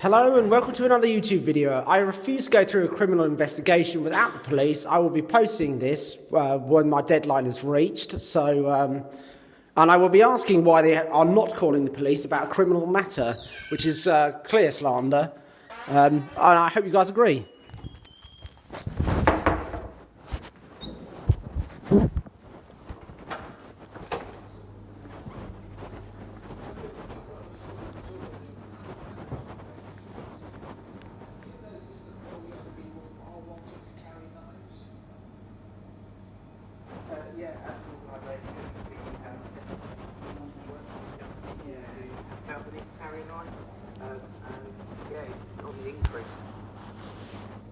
Hello and welcome to another YouTube video. I refuse to go through a criminal investigation without the police. I will be posting this when my deadline is reached. And I will be asking why they are not calling the police about a criminal matter, which is clear slander. And I hope you guys agree. Yeah, as an organisation, we have companies carrying on, and yeah, it's on the increase.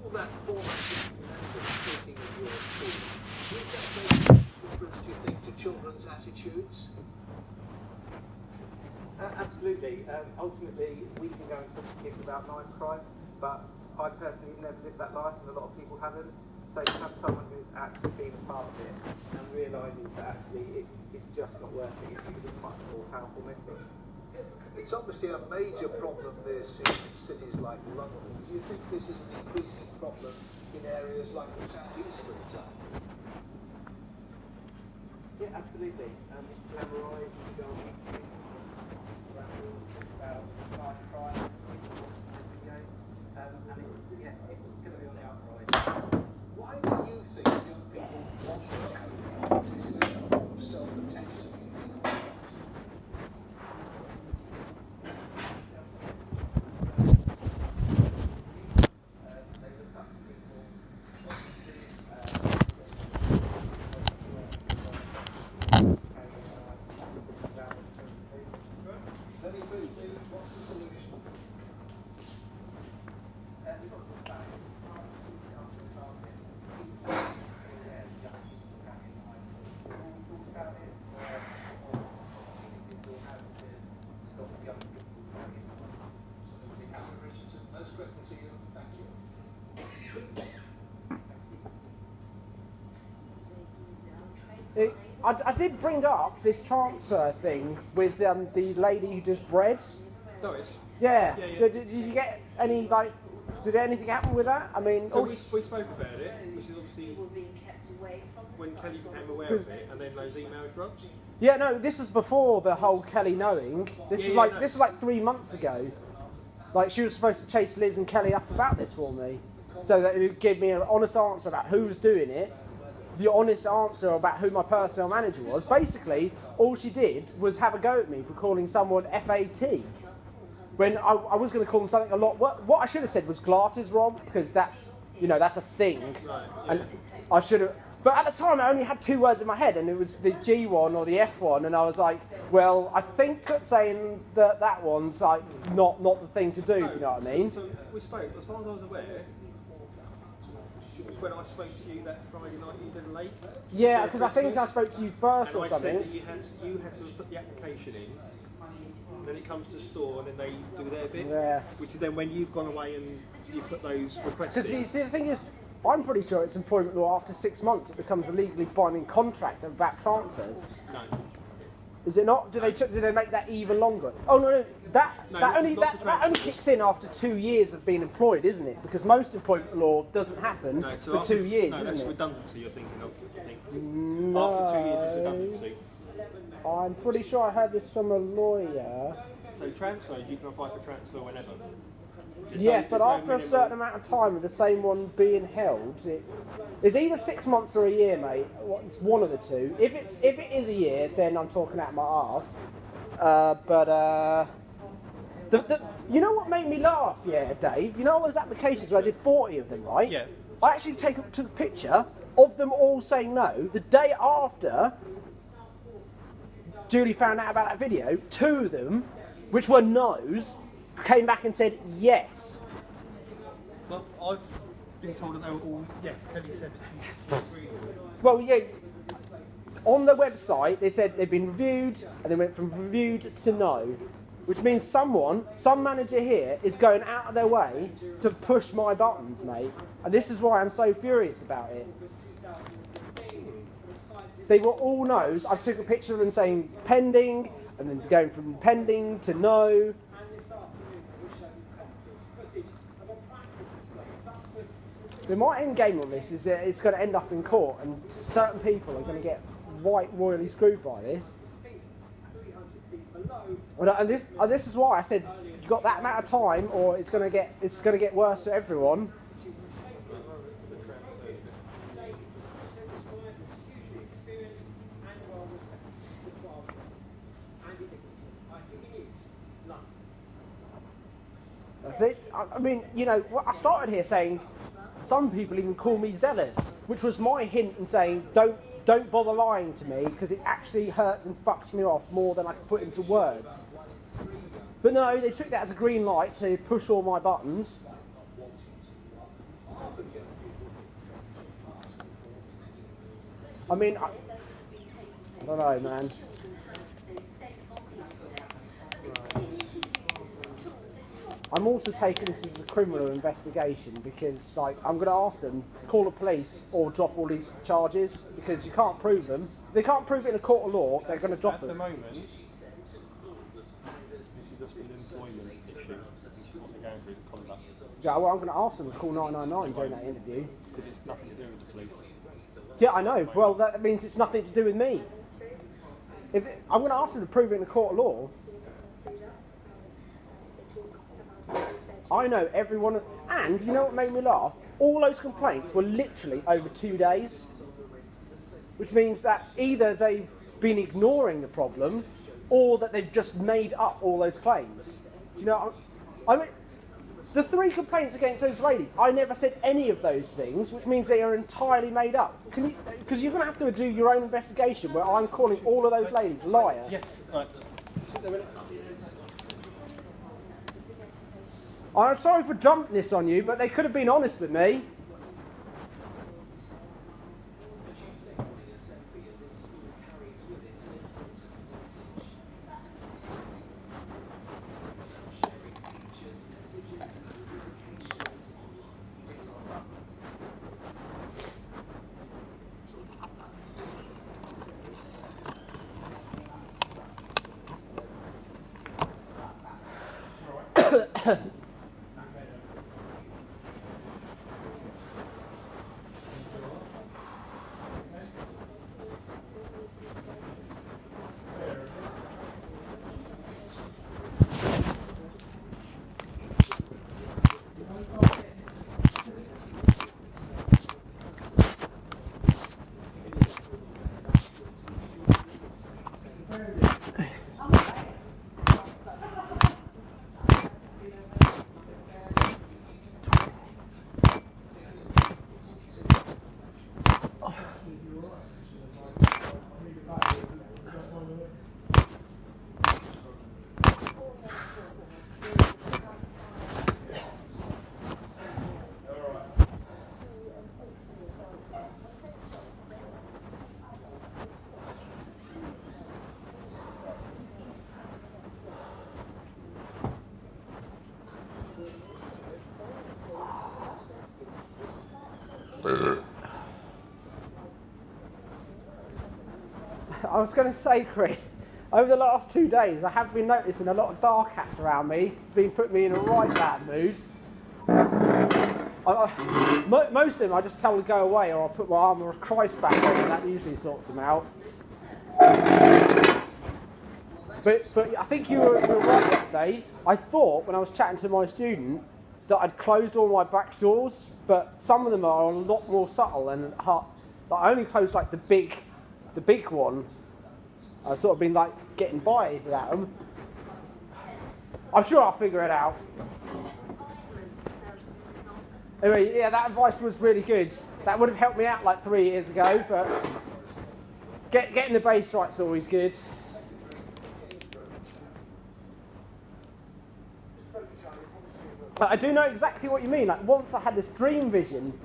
All that format speaking of your school, will that make a difference, do you think, to children's attitudes? Absolutely. Ultimately, we can go and talk to kids about knife crime, but I personally have never lived that life, and a lot of people haven't. So to have someone who's actually been a part of it and realises that actually it's just not worth it, it's a much more powerful message. It's obviously a major problem this in cities like London. Do you think this is an increasing problem in areas like the South East, for example? Yeah, absolutely. It's glamorised, you go on YouTube, about knife crime, videos, and it's going to be on the uprise. Why do you think young people want to come? Is it a form of self-protection? Let me briefly, what's the solution? Most grateful to you. Thank you. I did bring up this transfer thing with the lady who does bread. Doris? Yeah. Yeah. Did you get any, did anything happen with that? I mean, So we spoke about it, which is obviously when Kelly became aware of it, and then those emails dropped. yeah, no, this was before the whole Kelly knowing. This was like 3 months ago. Like, she was supposed to chase Liz and Kelly up about this for me, so that it would give me an honest answer about who was doing it, the honest answer about who my personnel manager was. Basically, all she did was have a go at me for calling someone FAT, when I was going to call them something a lot. What I should have said was glasses, Rob, because that's a thing, Right, yeah. and I should have. But at the time, I only had 2 words in my head, and it was the G one or the F one, and I was like, well, I think that saying that one's like not the thing to do. If you know what I mean? So we spoke, as far as I was aware, was when I spoke to you that Friday night you did late. Yeah, because I think I spoke to you first and or I something. said that you had to put the application in, and then it comes to the store, and then they do their bit. Yeah. Which is then when you've gone away and you put those requests Because in. you see, the thing is, I'm pretty sure it's employment law. After 6 months, it becomes a legally binding contract about transfers. No. Is it not? Did they make that even longer? Oh no, that not only for transfers. kicks in after 2 years of being employed, isn't it? Because most employment law doesn't happen No, so for 2 years, no, isn't that's it? redundancy you're thinking of, I think. No. After 2 years it's redundancy. I'm pretty sure I heard this from a lawyer. So transfers, you can apply for transfer whenever. Yes, but There's no after a minimum. certain amount of time with the same one being held, it's either 6 months or a year, mate. It's one of the two. If it is a year, then I'm talking out my arse. You know what made me laugh, yeah, Dave? You know all those applications where I did 40 of them, right? Yeah. I actually took a picture of them all saying no. The day after Julie found out about that video, 2 of them, which were no's, came back and said yes. Well, I've been told that they were all yes. Kelly said that she agreed. Well, yeah, on the website they said they'd been reviewed, and they went from reviewed to no, which means some manager here is going out of their way to push my buttons, mate. And this is why I'm so furious about it. They were all no's. I took a picture of them saying pending, and then going from pending to no. my end game on this is that it's going to end up in court, and certain people are going to get right royally screwed by this. And this is why I said you've got that amount of time, or it's going to get worse for everyone. I mean, you know, I started here saying some people even call me zealous, which was my hint in saying don't bother lying to me because it actually hurts and fucks me off more than I can put into words. But no, they took that as a green light to push all my buttons. I mean, I don't know, man. I'm also taking this as a criminal investigation because, like, I'm going to ask them, call the police or drop all these charges because you can't prove them. If they can't prove it in a court of law, they're going to drop them. At the moment, this is just an employment issue. This is what they're going through, the conduct. Yeah, well, I'm going to ask them to call 999 during that interview. Because it's nothing to do with the police. Yeah, I know. Well, that means it's nothing to do with me. I'm going to ask them to prove it in a court of law. I know everyone, and you know what made me laugh? All those complaints were literally over 2 days, which means that either they've been ignoring the problem, or that they've just made up all those claims. Do you know? I mean, the 3 complaints against those ladies, I never said any of those things, which means they are entirely made up. Because you're going to have to do your own investigation, where I'm calling all of those ladies liar. Yeah, right. Sit there a minute. I'm sorry for dumping this on you, but they could have been honest with me. I was going to say, Chris, over the last 2 days, I have been noticing a lot of dark hats around me, being put me in a right bad mood. Most of them, I just tell them to go away, or I'll put my armour of Christ back on, and that usually sorts them out. But I think you were right that day. I thought, when I was chatting to my student, that I'd closed all my back doors, but some of them are a lot more subtle, and I only closed like the big one. I've sort of been like getting by without them. I'm sure I'll figure it out. Anyway, yeah, that advice was really good. That would have helped me out like 3 years ago, but getting the bass right's always good. I do know exactly what you mean. Like once I had this dream vision,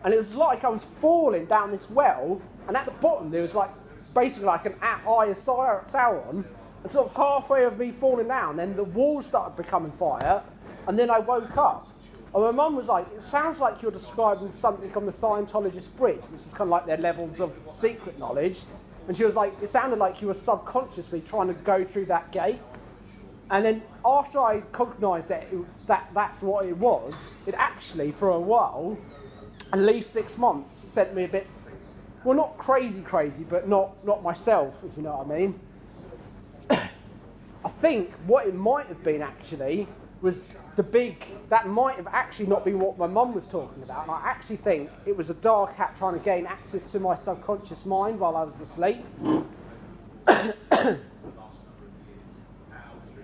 and it was like I was falling down this well, and at the bottom there was like basically like an eye of Sauron, and sort of halfway of me falling down, then the walls started becoming fire, and then I woke up. And my mum was like, "It sounds like you're describing something on the Scientologist bridge," which is kind of like their levels of secret knowledge. And she was like, "It sounded like you were subconsciously trying to go through that gate." And then after I cognised that that's what it was, it actually, for a while, at least 6 months sent me a bit, well, not crazy, but not myself, if you know what I mean. I think what it might have been actually was that might have actually not been what my mum was talking about. And I actually think it was a dark hat trying to gain access to my subconscious mind while I was asleep.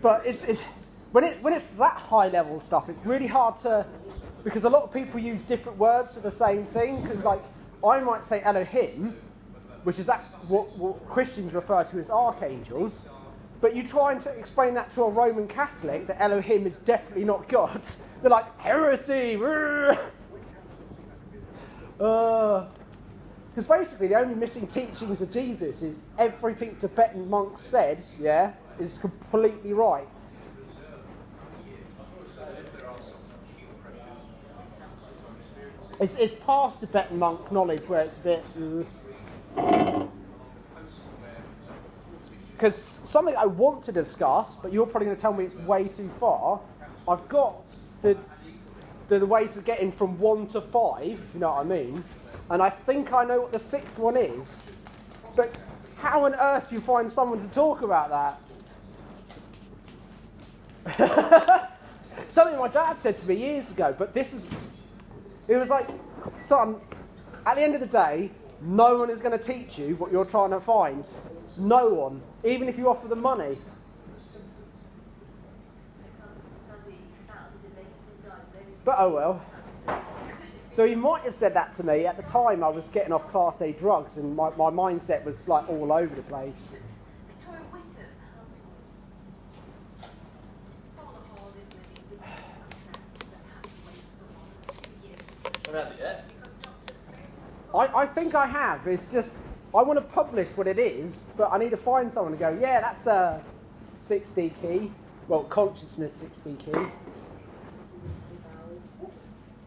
But when it's that high level stuff, it's really hard to, because a lot of people use different words for the same thing. Because like I might say Elohim, which is what Christians refer to as archangels, but you try to explain that to a Roman Catholic that Elohim is definitely not God. They're like, heresy! Because basically the only missing teachings of Jesus is everything Tibetan monks said, yeah, is completely right. It's past Tibetan monk knowledge where it's a bit... Because something I want to discuss, but you're probably going to tell me it's way too far, I've got the ways of getting from 1 to 5, if you know what I mean, and I think I know what the 6th one is, but how on earth do you find someone to talk about that? Something my dad said to me years ago, but it was like, son, at the end of the day, no one is going to teach you what you're trying to find. No one, even if you offer them money. But oh well. Though he might have said that to me at the time I was getting off Class A drugs and my mindset was like all over the place. I think I have. It's just I want to publish what it is, but I need to find someone to go, yeah, that's a 6D key. Well, consciousness 6D key.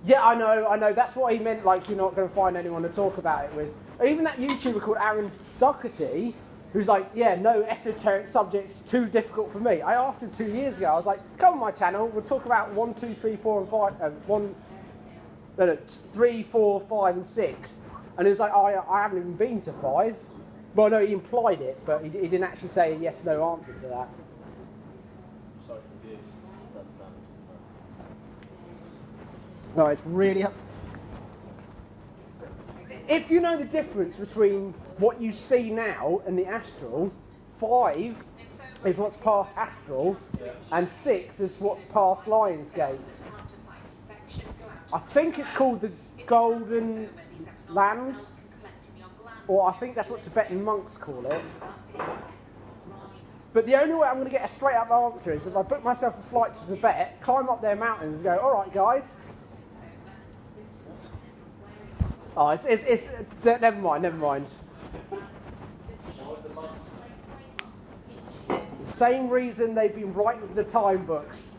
Yeah, I know. That's what he meant, like you're not going to find anyone to talk about it with. Even that YouTuber called Aaron Doherty, who's like, yeah, no esoteric subjects too difficult for me. I asked him 2 years ago, I was like, come on my channel, we'll talk about 1, 2, 3, 4 and 5, 3, 4, 5 and 6. And he was like, oh, I haven't even been to 5. Well, no, he implied it, but he didn't actually say a yes/no answer to that. No, it's really... If you know the difference between what you see now and the astral, 5 is what's past astral, and 6 is what's past Lionsgate. I think it's called the Golden Land, or I think that's what Tibetan monks call it. But the only way I'm going to get a straight up answer is if I book myself a flight to Tibet, climb up their mountains and go, alright guys. Oh, it's never mind. The same reason they've been writing the time books.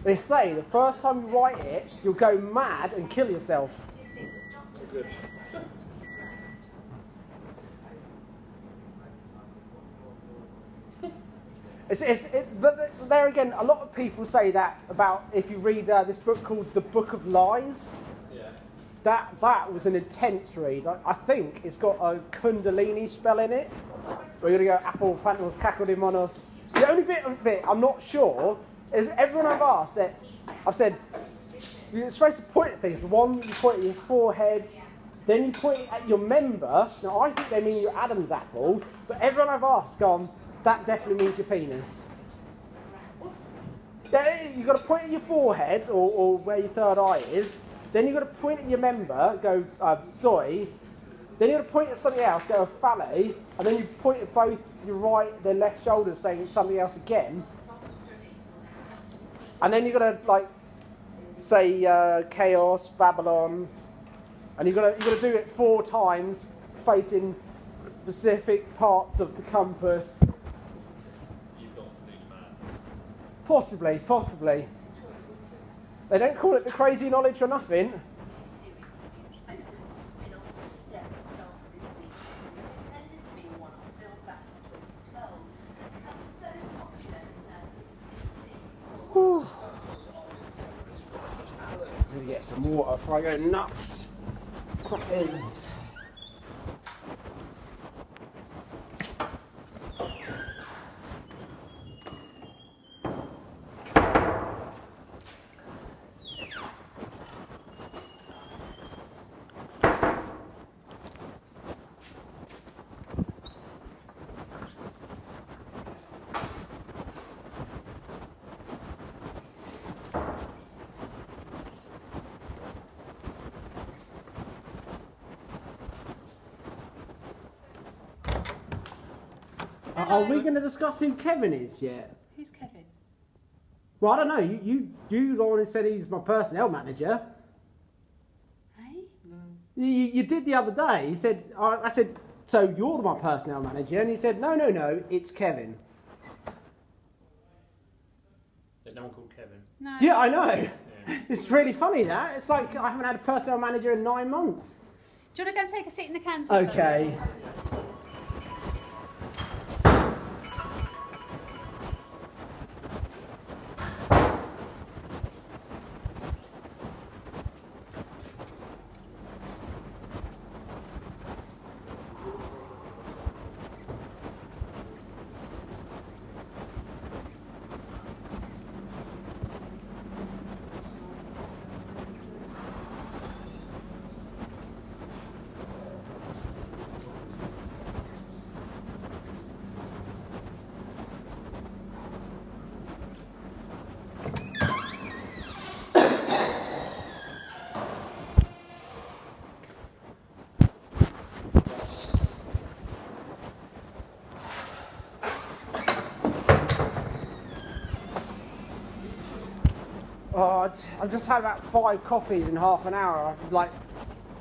They say the first time you write it, you'll go mad and kill yourself. Good. But there again, a lot of people say that about if you read this book called The Book of Lies. Yeah. That was an intense read. I think it's got a Kundalini spell in it. We're going to go Apple, Pantos, Kakodimonos. The only bit I'm not sure is everyone I've said, you're supposed to point at things. One, you point at your forehead, then you point at your member. Now, I think they mean your Adam's apple, but everyone I've asked gone, that definitely means your penis. You've got to point at your forehead, or where your third eye is. Then you've got to point at your member, go, soy. Then you've got to point at something else, go, phalle. And then you point at both your right, their left shoulders, saying something else again. And then you've got to, like, say chaos, Babylon. And you've got to do it 4 times, facing specific parts of the compass. You've got to be mad. Possibly. They don't call it the crazy knowledge for nothing. Whew. I'm going to get some water before I go nuts. Crackers. Are we going to discuss who Kevin is yet? Who's Kevin? Well, I don't know. You go on and said he's my personnel manager. Hey? You did the other day. You said, I said, so you're my personnel manager, and he said, no, it's Kevin. There's no one called Kevin. No. Yeah, I know. Yeah. It's really funny that. It's like I haven't had a personnel manager in 9 months. Do you want to go and take a seat in the canteen? Okay. Oh, I've just had about 5 coffees in half an hour. I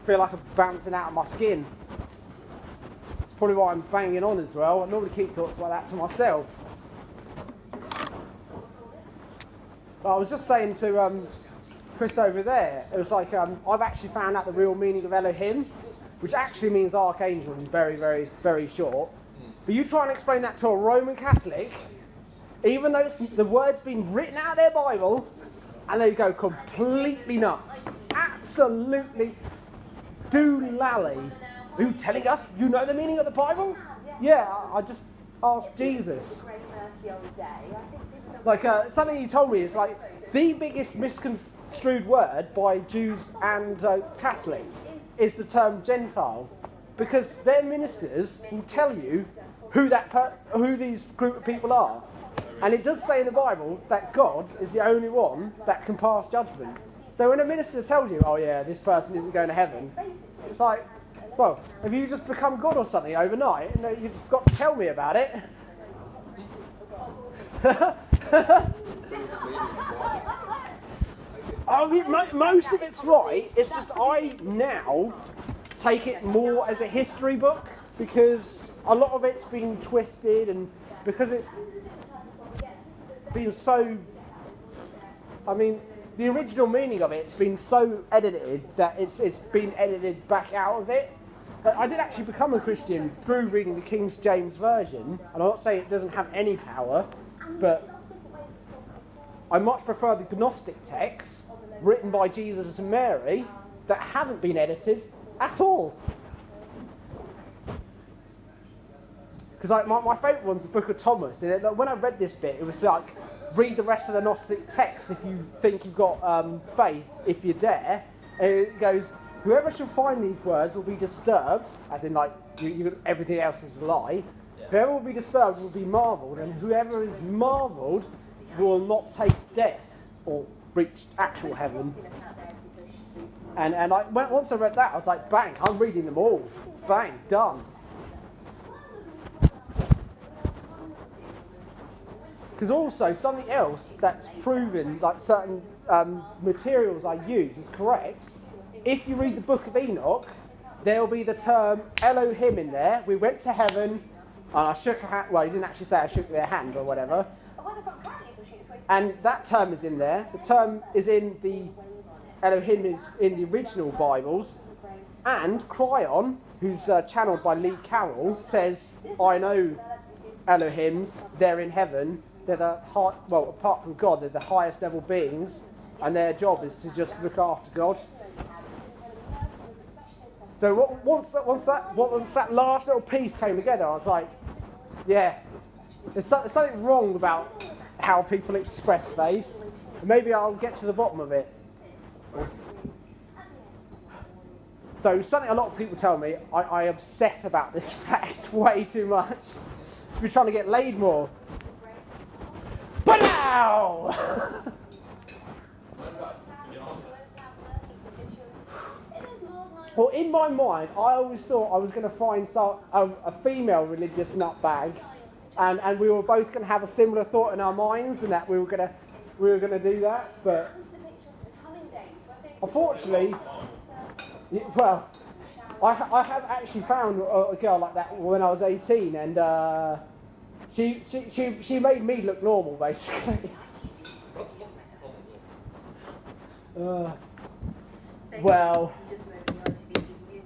feel like I'm bouncing out of my skin. It's probably why I'm banging on as well. I normally keep thoughts like that to myself. But I was just saying to Chris over there, it was like I've actually found out the real meaning of Elohim, which actually means archangel in very, very, very short. But you try and explain that to a Roman Catholic, even though the word's been written out of their Bible, and they go completely nuts. Absolutely doolally. Are you telling us you know the meaning of the Bible? Yeah, I just asked Jesus. Like something you told me is like the biggest misconstrued word by Jews and Catholics is the term Gentile, because their ministers will tell you who these group of people are. And it does say in the Bible that God is the only one that can pass judgment. So when a minister tells you, oh yeah, this person isn't going to heaven, it's like, well, have you just become God or something overnight? No, you've got to tell me about it. I mean, most of it's right. It's just I now take it more as a history book, because a lot of it's been twisted, and because it's been so, I mean, the original meaning of it's been so edited that it's been edited back out of it. But I did actually become a Christian through reading the King James Version, and I'm not saying it doesn't have any power, but I much prefer the Gnostic texts written by Jesus and Mary that haven't been edited at all. Because like my favourite one's the Book of Thomas, and when I read this bit, it was like, read the rest of the Gnostic texts if you think you've got faith, if you dare. And it goes, whoever shall find these words will be disturbed, as in like everything else is a lie. Yeah. Whoever will be disturbed will be marvelled, and whoever is marvelled will not taste death or reach actual heaven. And once I read that, I was like, bang, I'm reading them all. Bang, done. Because also something else that's proven, like certain materials I use is correct. If you read the Book of Enoch, there'll be the term Elohim in there. We went to heaven, and I shook a hand. Well, he didn't actually say I shook their hand or whatever. And that term is in there. The term is in the Elohim is in the original Bibles. And Cryon, who's channeled by Lee Carroll, says, I know Elohims, they're in heaven. They're well, apart from God, they're the highest level beings, and their job is to just look after God. So once that last little piece came together, I was like, yeah, there's something wrong about how people express faith. Maybe I'll get to the bottom of it. Though something a lot of people tell me, I obsess about this fact way too much. We're trying to get laid more. But now! Well, in my mind, I always thought I was going to find a female religious nutbag, and we were both going to have a similar thought in our minds, and that we were going to do that. But unfortunately, well, I have actually found a girl like that when I was 18, and she made me look normal, basically. Well,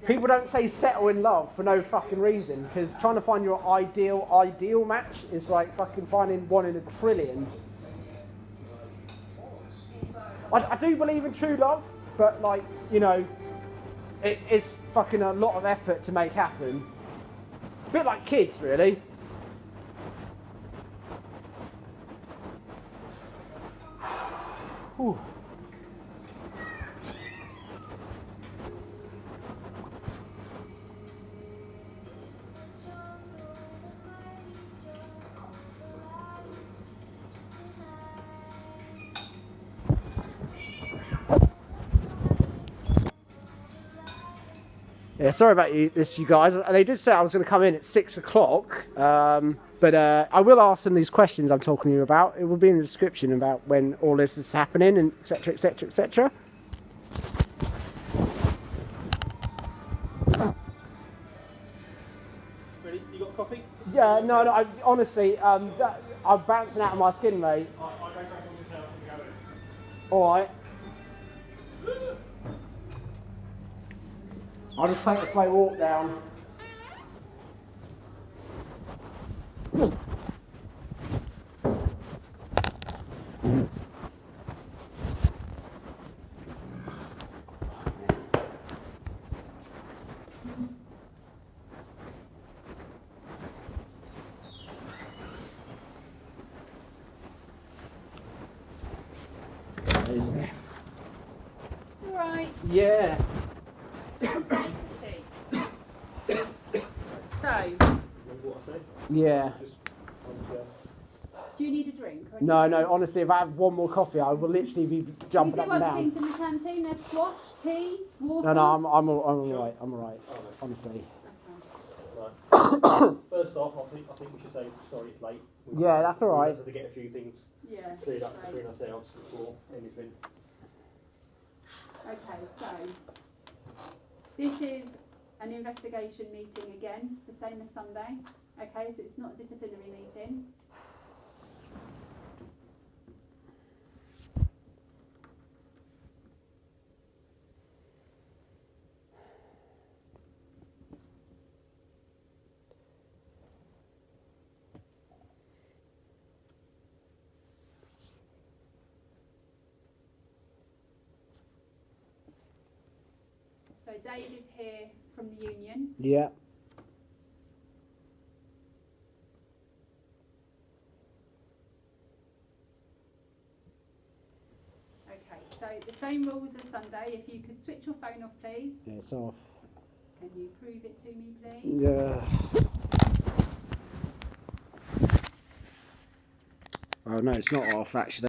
people don't say settle in love for no fucking reason, because trying to find your ideal match is like fucking finding one in a trillion. I do believe in true love, but like, you know, it's fucking a lot of effort to make happen. A bit like kids, really. Whew. Yeah, sorry about you guys. They did say I was going to come in at 6 o'clock, but I will ask them these questions I'm talking to you about. It will be in the description about when all this is happening, and etc, etc, etc. Ready? You got coffee? Yeah, no, honestly, I'm bouncing out of my skin, mate. I go back on this house and go in. All right. I'll just take a slow walk down. Is there? Right. Yeah. Take a seat. So, Remember what I said? Yeah. do you need a drink? Or No, honestly, if I have one more coffee, I will literally be jumping up and other down. things in the canteen? There's squash, tea, water. No, I'm all right, honestly. Right. First off, I think we should say sorry it's late. Yeah, that's all right. We have to get a few things Yeah. cleared up great. between ourselves before anything. Okay, so this is an investigation meeting again, the same as Sunday. Okay, so it's not a disciplinary meeting. So Dave is here from the union. Yeah. Okay, so the same rules as Sunday. If you could switch your phone off, please. Yeah, it's off. Can you prove it to me, please? Yeah. Oh no, it's not off actually.